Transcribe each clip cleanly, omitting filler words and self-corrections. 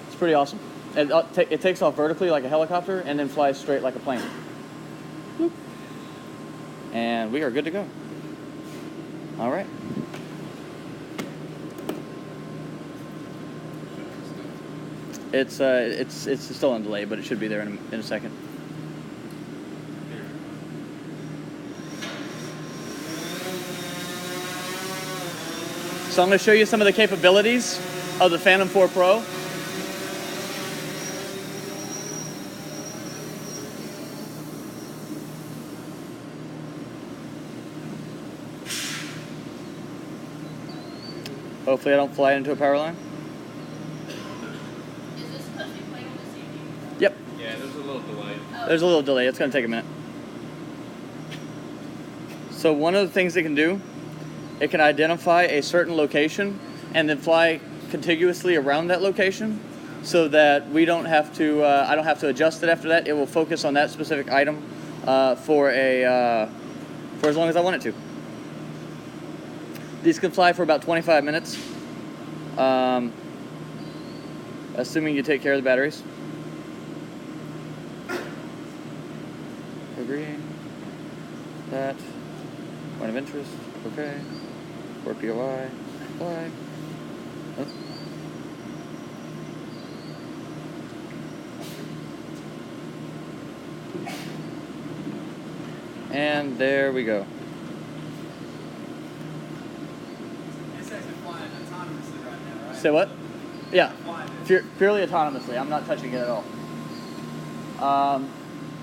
it's pretty awesome. It takes off vertically like a helicopter and then flies straight like a plane. Bloop. And we are good to go. All right. It's still on delay, but it should be there in a second. So I'm going to show you some of the capabilities of the Phantom 4 Pro. Hopefully I don't fly into a power line. Is this supposed to be playing this evening? Yep. Yeah, there's a little delay. There's a little delay. It's going to take a minute. So one of the things it can do, it can identify a certain location and then fly contiguously around that location so that we don't have to, I don't have to adjust it after that. It will focus on that specific item for as long as I want it to. These can fly for about 25 minutes, assuming you take care of the batteries. Agree. That. Point of interest. Okay. 4 POI. Fly. Oh. And there we go. Say what? Yeah, purely autonomously. I'm not touching it at all.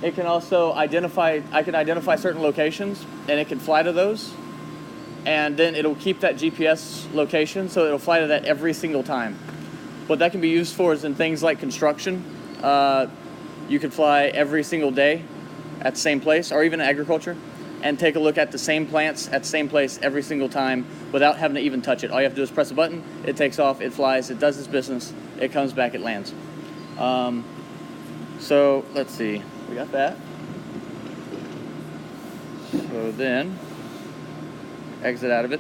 It can also identify, I can identify certain locations and it can fly to those. And then it'll keep that GPS location, so it'll fly to that every single time. What that can be used for is in things like construction. You can fly every single day at the same place, or even agriculture, and take a look at the same plants at the same place every single time without having to even touch it. All you have to do is press a button, it takes off, it flies, it does its business, it comes back, it lands. So let's see, we got that. So then, exit out of it.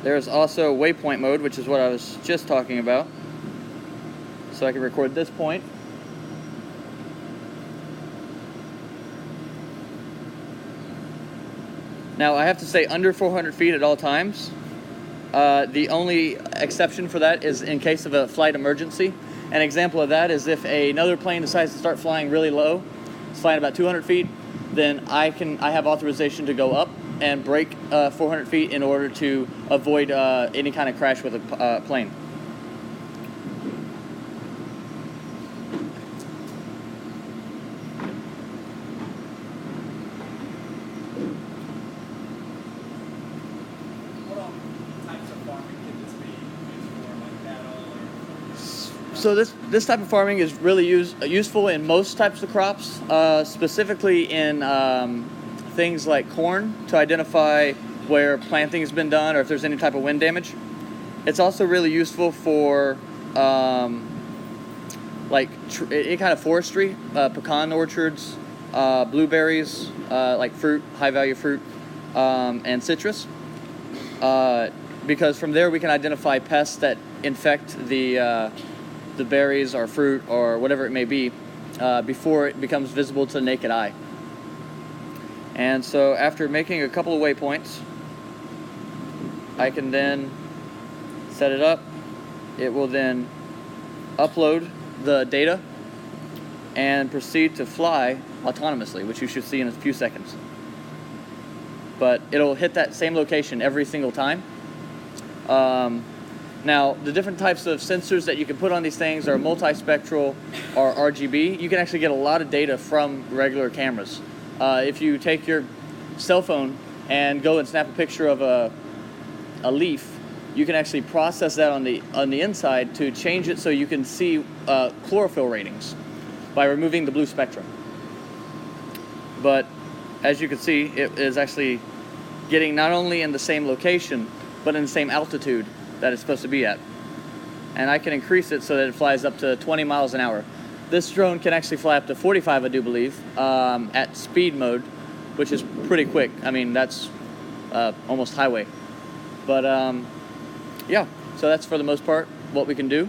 There's also waypoint mode, which is what I was just talking about. So I can record this point. Now I have to stay under 400 feet at all times. The only exception for that is in case of a flight emergency. An example of that is if another plane decides to start flying really low, it's flying about 200 feet, then I have authorization to go up and break 400 feet in order to avoid any kind of crash with a plane. So this type of farming is really useful in most types of crops, specifically in things like corn, to identify where planting has been done or if there's any type of wind damage. It's also really useful for like any kind of forestry, pecan orchards, blueberries, like fruit, high-value fruit, and citrus. Because from there we can identify pests that infect the berries or fruit or whatever it may be before it becomes visible to the naked eye. And so after making a couple of waypoints, I can then set it up. It will then upload the data and proceed to fly autonomously, which you should see in a few seconds. But it'll hit that same location every single time. Now, the different types of sensors that you can put on these things are multispectral or RGB. You can actually get a lot of data from regular cameras. If you take your cell phone and go and snap a picture of a leaf, you can actually process that on the inside to change it so you can see chlorophyll ratings by removing the blue spectrum. But as you can see, it is actually getting not only in the same location, but in the same altitude that it's supposed to be at. And I can increase it so that it flies up to 20 miles an hour. This drone can actually fly up to 45, I do believe, at speed mode, which is pretty quick. I mean, that's almost highway. But yeah, So that's for the most part what we can do.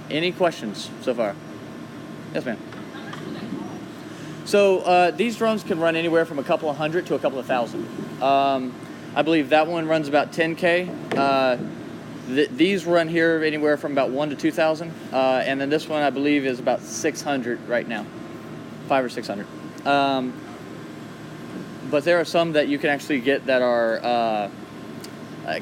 Any questions so far? Yes, ma'am. So these drones can run anywhere from a couple of hundred to a couple of thousand. I believe that one runs about 10K. These run here anywhere from about 1 to 2,000, and then this one I believe is about 600 right now, 500 or 600. But there are some that you can actually get that are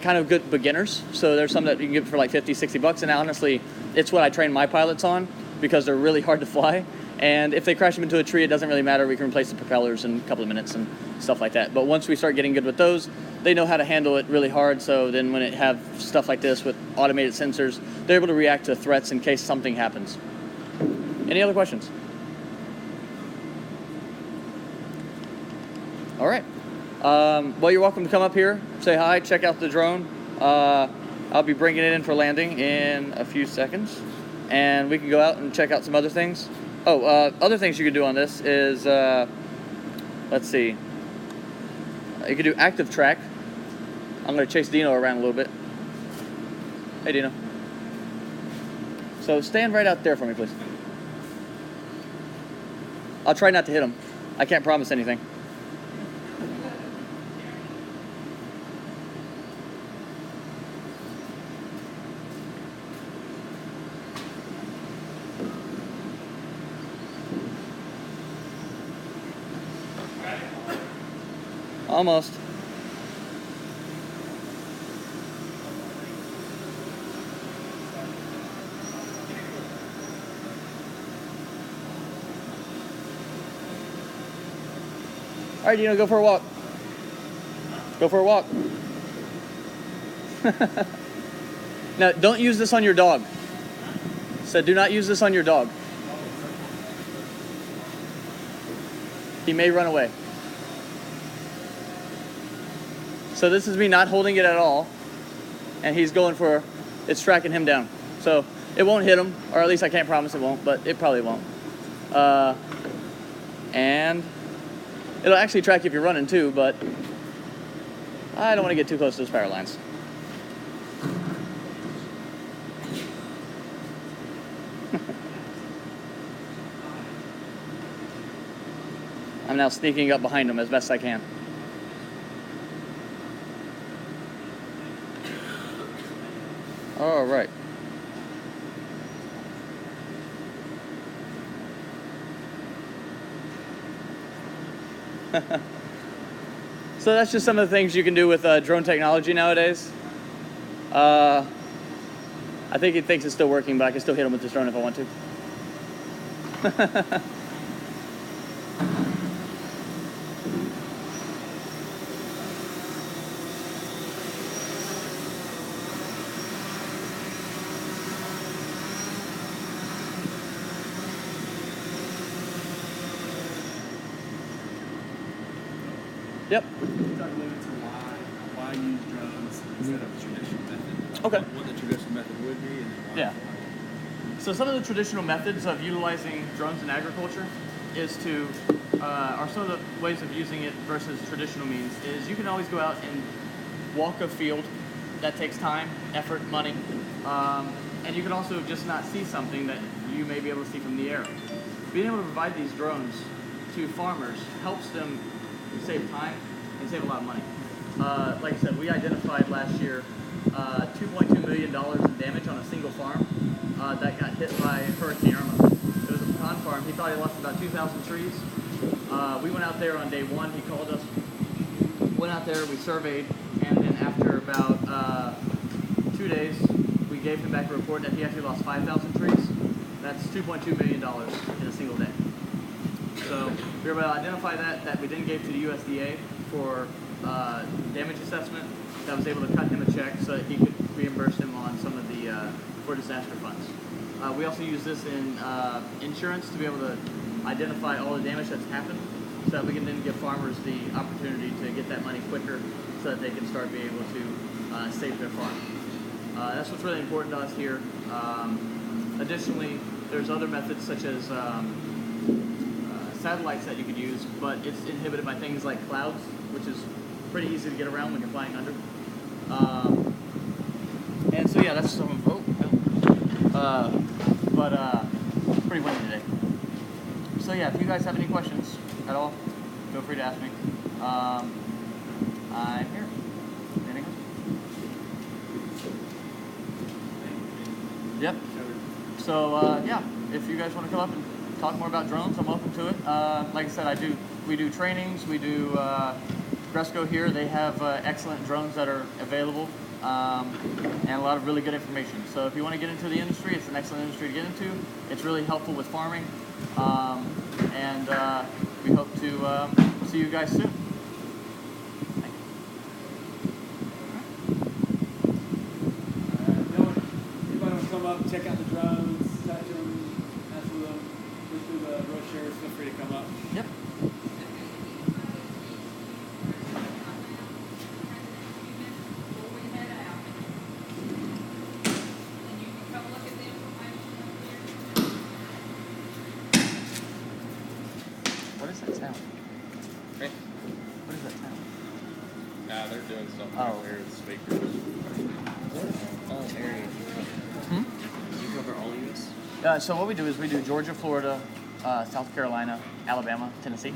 kind of good beginners. So there's some that you can get for like 50, 60 bucks, and honestly, it's what I train my pilots on because they're really hard to fly. And if they crash them into a tree, it doesn't really matter. We can replace the propellers in a couple of minutes and stuff like that. But once we start getting good with those, they know how to handle it really hard. So then when it have stuff like this with automated sensors, they're able to react to threats in case something happens. Any other questions? All right. Well, you're welcome to come up here, say hi, check out the drone. I'll be bringing it in for landing in a few seconds. And we can go out and check out some other things. Oh, other things you can do on this is, let's see. You can do active track. I'm going to chase Dino around a little bit. Hey, Dino. So stand right out there for me, please. I'll try not to hit him. I can't promise anything. Almost. All right, Dino, go for a walk. Go for a walk. Now, don't use this on your dog. So do not use this on your dog. He may run away. So this is me not holding it at all, and he's going for, it's tracking him down. So it won't hit him, or at least I can't promise it won't, but it probably won't. And it'll actually track you if you're running too, but I don't want to get too close to those power lines. I'm now sneaking up behind him as best I can. All right. So that's just some of the things you can do with drone technology nowadays. I think he thinks it's still working, but I can still hit him with this drone if I want to. Yep. Talk a little bit to why use drones instead of the traditional method. Okay. What the traditional method would be, and why. Yeah. So some of the traditional methods of utilizing drones in agriculture is to, are some of the ways of using it versus traditional means is you can always go out and walk a field. That takes time, effort, money. And you can also just not see something that you may be able to see from the air. Being able to provide these drones to farmers helps them save time and save a lot of money. Like I said, we identified last year $2.2 million in damage on a single farm that got hit by Hurricane Irma. It was a pecan farm. He thought he lost about 2,000 trees. We went out there on day one. He called us, went out there, we surveyed, and then after about 2 days, we gave him back a report that he actually lost 5,000 trees. That's $2.2 million in a single day. So we were able to identify that we then gave to the USDA for damage assessment. That was able to cut him a check so that he could reimburse him on some of the for disaster funds. We also use this in insurance to be able to identify all the damage that's happened, so that we can then give farmers the opportunity to get that money quicker, so that they can start being able to save their farm. That's what's really important to us here. Additionally, there's other methods such as satellites that you could use, but it's inhibited by things like clouds, which is pretty easy to get around when you're flying under. that's some. Oh, it's pretty windy today. So yeah, if you guys have any questions at all, feel free to ask me. I'm here. Anything else? Yep. So yeah, if you guys want to come up and talk more about drones, I'm open to it. Like I said, we do trainings. We do Gresco here. They have excellent drones that are available. And a lot of really good information. So if you want to get into the industry, it's an excellent industry to get into. It's really helpful with farming. And we hope to see you guys soon. Thank you. Anybody want to come up, check out the drones, touch them, mess with them, look through the brochures, feel free to come up. Yep. What is that sound? Hey. What is that sound? They're doing something Oh. here with speakers. All areas. Hmm? You cover all U.S.? So what we do is we do Georgia, Florida, South Carolina, Alabama, Tennessee.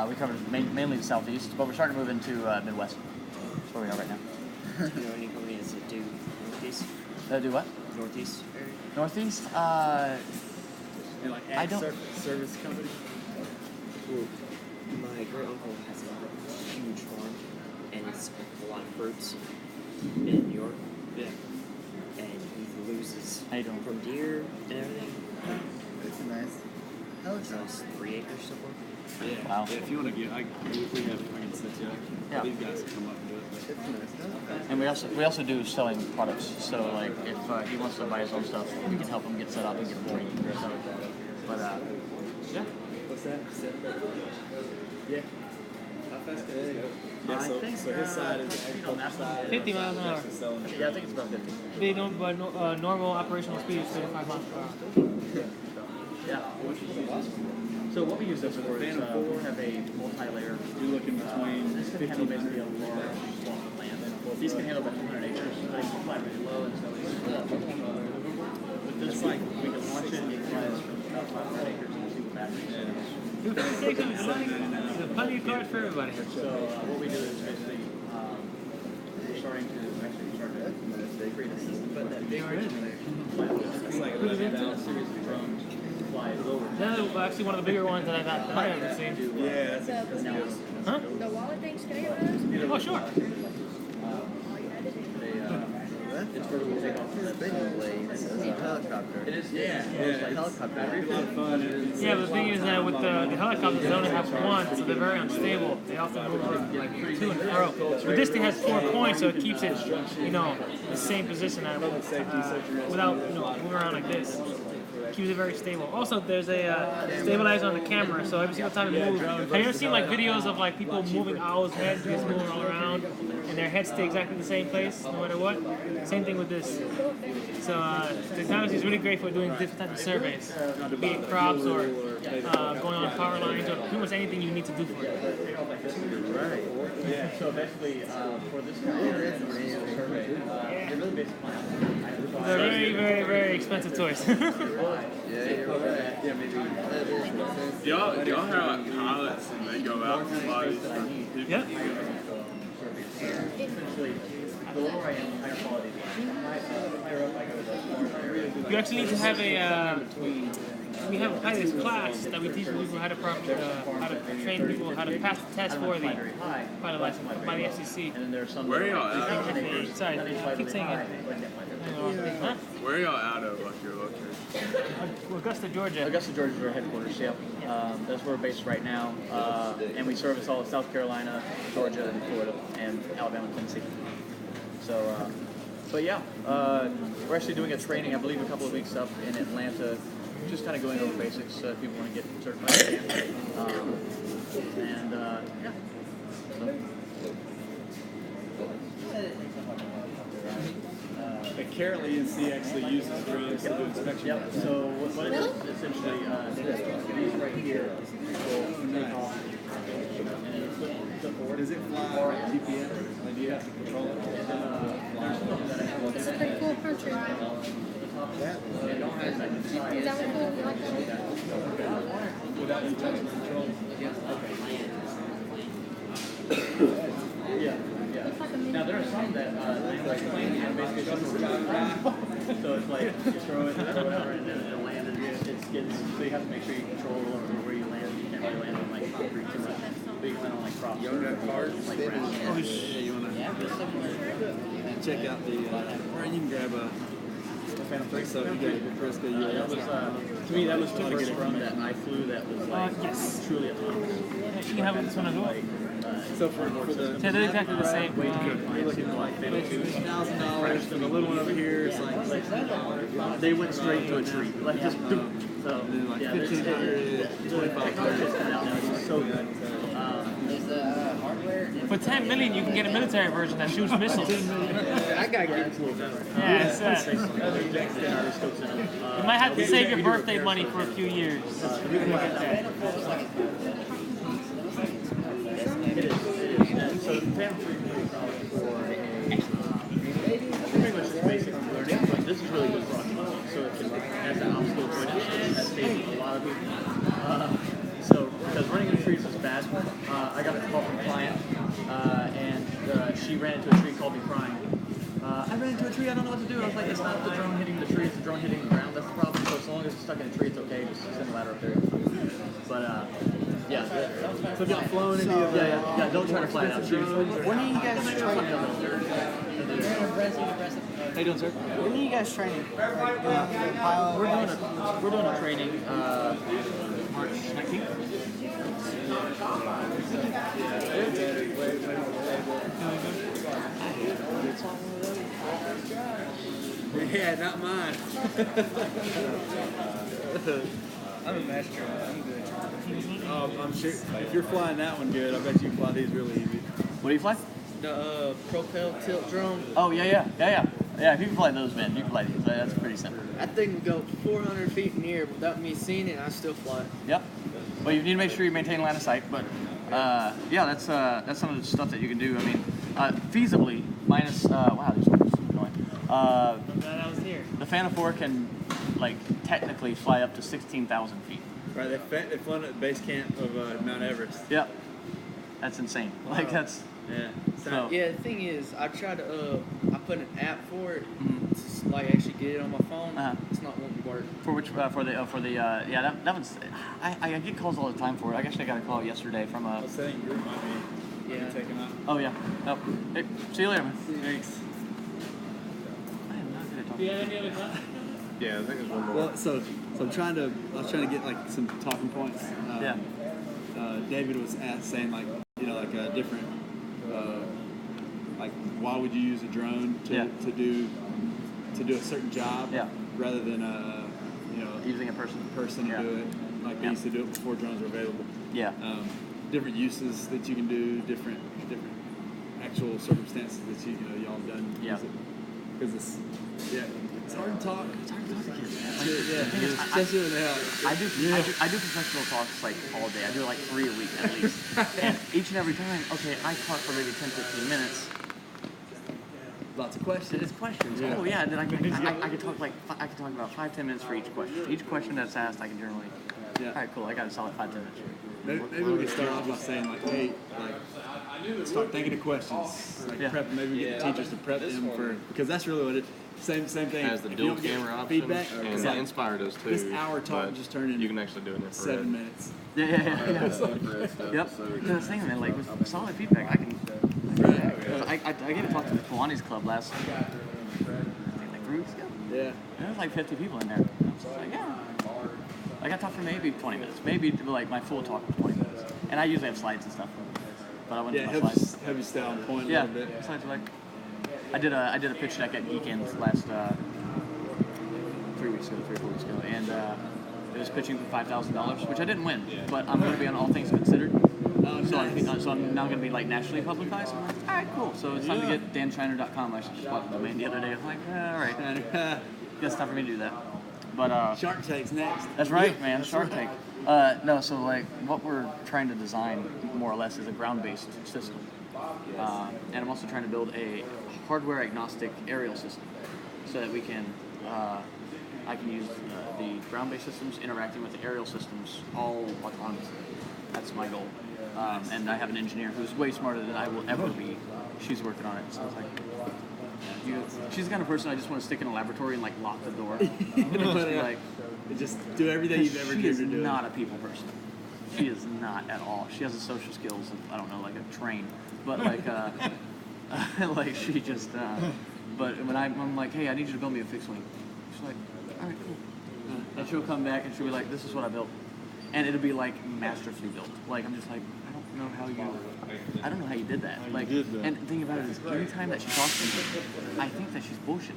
We cover mainly the Southeast, but we're starting to move into Midwest. That's where we are right now. Do you know any companies that do Northeast? Do what? Northeast area? Northeast? And like I don't- service company. Well, my great uncle has a huge farm, and it's a lot of fruits in New York, Yeah. and he loses How you doing? from deer and everything. That's nice. He lost 3 acres so far. Yeah. Wow. Yeah, if you want to get, I can set you up. Yeah. These guys can come up and do it. It's nice. And we also do selling products. So like if he wants to buy his own stuff, we can help him get set up and get him trained. So, but yeah. What's that? Yeah. How fast can it go? Yeah, I so, think, so his side is the speed on that agriculture one side. 50 miles an hour. Actually selling Yeah, I think it's about 50. They don't, but normal operational speed is 35 miles per hour. Yeah. So what we use this for is we have a multi-layer. You're looking between This can handle basically a large swath of land. These can handle about 200 acres. They can fly really low, and so with this, like we can launch it and it flies about 500 acres and see what batteries. Dude, 50 acres is like, there's plenty of cars for everybody. So what we do is basically we're starting to create a system that they are It's like a series of drones fly lower. That's actually one of the bigger ones that I've ever seen. Yeah, that's a good Huh? The wallet things, can I get one of those? Oh, sure. It's vertical takeoff. Spinning blades. It's a helicopter. It is. Yeah, It's yeah. a helicopter. It's a lot of fun. Yeah, but the thing is that with the helicopters, they only have one, so they're very unstable. They often move like to and fro. But this thing has 4 points, so it keeps it, the same position without, moving around like this. Keeps it very stable. Also, there's a stabilizer on the camera, so every single time it moves. Have you ever seen like videos of like people moving owls' heads, just moving all around, and their heads stay exactly the same place, no matter what? Same thing with this. So the technology is really great for doing different types of surveys, be it crops or going on power lines or pretty much anything you need to do for it. Right. Yeah. So basically, for this kind of area, survey, they're really basic plans. They're very, very, very expensive toys. Yeah, you're right. Yeah, maybe. That is. Y'all have like pilots and they go out and fly these for people? Yeah. Essentially, the lower I am, the higher quality. Higher up I go, the more area. You actually need to have we have this class that we teach people how to train people how to pass the test for the pilot license by the FCC. And then there's some. Where are y'all at? Sorry, keep saying it. Huh? Where are y'all out of, like your location? Augusta, Georgia. Augusta, Georgia is our headquarters, yep. That's where we're based right now. And we service all of South Carolina, Georgia, and Florida, and Alabama, and Tennessee. So, but yeah, we're actually doing a training, I believe, a couple of weeks up in Atlanta, just kind of going over basics if people want to get certified. Yeah. So. And Carroll ENC actually uses drones to do inspection. Yep. So what it is essentially, these right here will take off and flip forward. Does it fly GPS? Like, do you have to control it? It's pretty cool. Is that what you like that? Without you touching control. Yeah. Looks like a mini. Now there are some that land like planes and basically just so it's like you throw it or whatever and then it'll land and it's so you have to make sure you control where you land. You can't really land on like concrete too much. But you can land on like crops. Like grass. Yeah, you wanna check out the, or you can grab a Phantom. So you got Frisco. That was, to me, that was the first run that I flew that was like Yes. truly autonomous. You can have this one as well. So for the Yeah, they're exactly the same. you're looking at like $1,000, and the little one over here is like They went straight to a tree, like just so. and then like Yeah, 1,500, 2,500. so good. For 10 million, you can get a military version that shoots missiles. I gotta get it a little better. Yeah, it's you might have to save your birthday money for a few years. It is. So the Phantom 3 is probably for pretty much just basic learning, but this is really good for autonomy. So it has that obstacle avoidance that saves a lot of people. So because running in trees is bad, I got a call from a client, and she ran into a tree, called me crying. I ran into a tree, I don't know what to do. I was like, it's not the drone hitting the tree, it's the drone hitting the ground. That's the problem. So as long as it's stuck in a tree, it's okay. Just send a ladder up there. But yeah. So if y'all flown any of Yeah, don't try to fly it out. When are you guys training? How you doing, sir? When are you guys training? Pilot? We're doing a training March 19th. Yeah, not mine. I'm a master. I'm good. I'm sure if you're flying that one good, I bet you can fly these really easy. What do you fly? The propel tilt drone. Oh, yeah. Yeah, if you can fly those, man, you can fly these. That's pretty simple. That thing can go 400 feet in the air without me seeing it, and I still fly it. Yep. Well, you need to make sure you maintain line of sight, but yeah, that's some of the stuff that you can do. I mean, feasibly, minus, wow, these ones are annoying. That was here. The Phantom 4 can, like, technically fly up to 16,000 feet. Right, they flown at the base camp of Mount Everest. Yep. That's insane. Like, that's, Yeah. so, Yeah, the thing is, I tried to, I put an app for it, Mhm. to, like, actually get it on my phone. Uh-huh. It's not wanting to work. for which, yeah, that one's, I get calls all the time for it. I actually got a call yesterday from I a, was saying your group might be Yeah. taking off. oh, yeah. Oh, hey, see you later, man. Thanks. I am not good at Do you talking. have any other questions? Yeah, I think there's one more. Well, so I was trying to get like some talking points. Yeah. David was saying like, you know, like a different, like why would you use a drone Yeah. to do a certain job Yeah. rather than you know, Using a person. person Yeah. to do it like they Yeah. used to do it before drones were available. Yeah. Different uses that you can do, different actual circumstances that you know y'all have done. Yeah. Because it's it's hard to talk. It's hard to talk to kids, man. Yeah, especially when they're out. I do professional talks like all day. I do like 3 a week at least. And each and every time, okay, I talk for maybe 10, 15 minutes. Lots of questions. It's questions. Yeah. Oh yeah, and then I can talk I can talk about 5-10 minutes for each question. Each question that's asked, I can generally. Yeah. All right, cool. I got a solid 5-10 minutes. Maybe we can start off by saying like, hey, like, start thinking of questions. Like Yeah. prep. Maybe we get the teachers to prep them for, because that's really what it. Same thing. Has the If you dual don't get camera option, feedback, and it's the like Inspire does too. this hour talk but just turned into you can actually do it in infrared. 7 minutes. Yeah. Yep. Because the thing, man, like with solid feedback, I can. I gave a talk to the Kiwanis Club last, I think like 3 weeks ago. Yeah. And there was like 50 people in there. I was just like, yeah. Like I talked for maybe 20 minutes. Maybe like my full talk was 20 minutes. And I usually have slides and stuff. But I went Yeah, to my slides. help you stay on point Yeah, a little bit. slides are like. I did a pitch deck at Geekends last 3 weeks ago, 3 or 4 weeks ago, and it was pitching for $5,000, which I didn't win, but I'm going to be on All Things Considered. So I'm now going to be like nationally publicized. I'm like, all right, cool. So it's time to get danshiner.com. I just bought the domain the other day. I'm like, all right, guess it's time for me to do that. But Shark Tank's next. that's right, man. Shark Tank. No, so like what we're trying to design more or less is a ground-based system, and I'm also trying to build a hardware agnostic aerial system so that we can I can use the ground-based systems interacting with the aerial systems all autonomously. That's my goal. And I have an engineer who's way smarter than I will ever be. She's working on it. So it's like, she's the kind of person I just want to stick in a laboratory and like lock the door. And just be like, Just do everything you've ever she dreamed is of doing. not a people person. She is not at all. She has the social skills of, I don't know, like a train. But like, like she just, but when I'm like, hey, I need you to build me a fixed wing. She's like, all right, cool. And she'll come back and she'll be like, this is what I built. And it'll be like masterfully built. Like, I'm just like, I don't know how you did that. Like, and the thing about it is, anytime that she talks to me, I think that she's bullshit.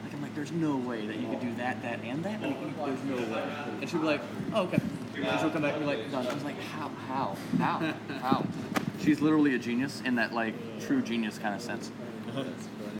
Like, I'm like, there's no way that you could do that, and that. Like, there's no way. And she'll be like, oh, okay. And she'll come back and be like, done. I was like, how? She's literally a genius in that, like, true genius kind of sense.